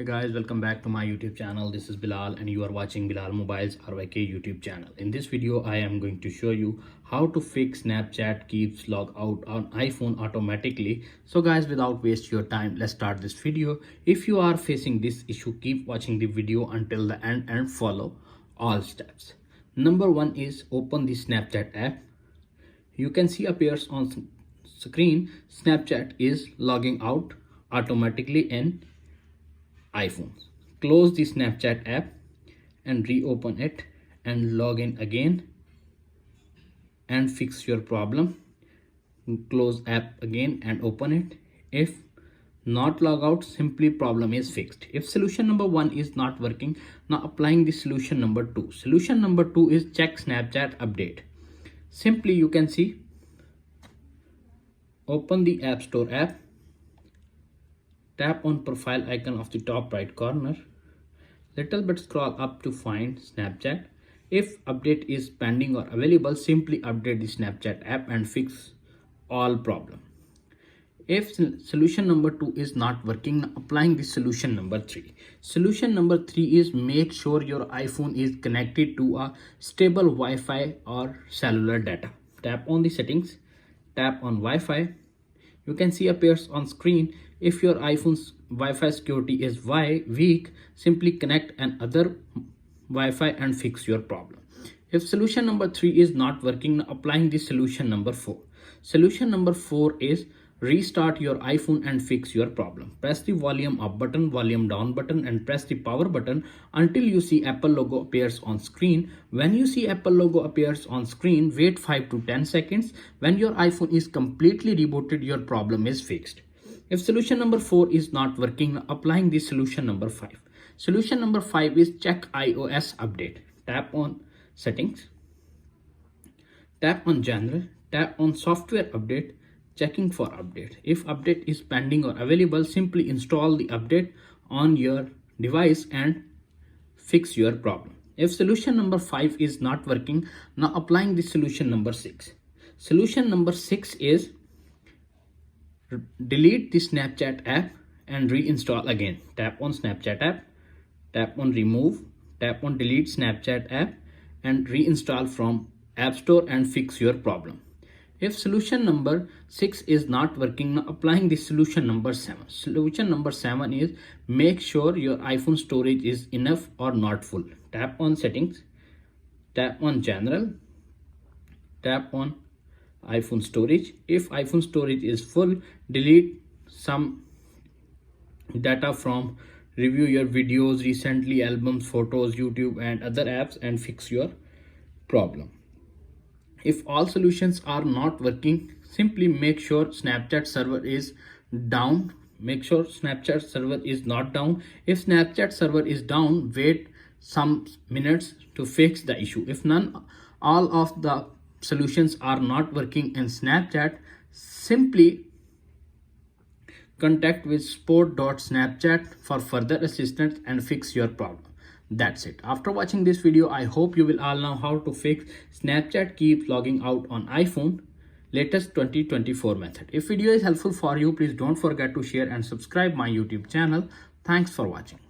Hey guys, welcome back to my YouTube channel. This is Bilal and you are watching Bilal Mobiles RYK YouTube channel. In this video, I am going to show you how to fix Snapchat keeps log out on iPhone automatically. So guys, without waste your time, let's start this video. If you are facing this issue, keep watching the video until the end and follow all steps. Number one is open the Snapchat app. You can see appears on screen Snapchat is logging out automatically in iPhone. Close the Snapchat app and reopen it and log in again and fix your problem. Close app again and open it. If not log out, simply problem is fixed. If solution number one is not working, now applying the solution number two. Solution number two is check Snapchat update. Simply you can see, open the App Store app. Tap on profile icon of the top right corner. Little bit scroll up to find Snapchat. If update is pending or available, simply update the Snapchat app and fix all problem. If solution number two is not working, applying the solution number three. Solution number three is make sure your iPhone is connected to a stable Wi-Fi or cellular data. Tap on the settings, tap on Wi-Fi. You can see appears on screen. If your iPhone's Wi-Fi security is weak, simply connect another Wi-Fi and fix your problem. If solution number three is not working, applying the solution number four. Solution number four is restart your iPhone and fix your problem. Press the volume up button, volume down button and press the power button until you see Apple logo appears on screen. When you see Apple logo appears on screen, wait 5 to 10 seconds. When your iPhone is completely rebooted, your problem is fixed. If solution number four is not working, applying the solution number five. Solution number five is check iOS update. Tap on settings, tap on general, tap on software update, checking for update. If update is pending or available, simply install the update on your device and fix your problem. If solution number five is not working, now applying the solution number six. Solution number six is delete the Snapchat app and reinstall again. Tap on Snapchat app, tap on remove, tap on delete Snapchat app and reinstall from App Store and fix your problem. If solution number 6 is not working, now applying the solution number 7. Solution number 7 is make sure your iPhone storage is enough or not full. Tap on settings, tap on general, tap on iPhone storage. If iPhone storage is full, delete some data from review your videos, recently albums, photos, YouTube and other apps and fix your problem. If all solutions are not working, simply make sure Snapchat server is down. Make sure Snapchat server is not down. If Snapchat server is down, wait some minutes to fix the issue. If all of the solutions are not working in Snapchat, simply contact with support.snapchat for further assistance and fix your problem. That's it. After watching this video, I hope you will all know how to fix Snapchat keeps logging out on iPhone latest 2024 method. If video is helpful for you, please don't forget to share and subscribe my YouTube channel. Thanks for watching.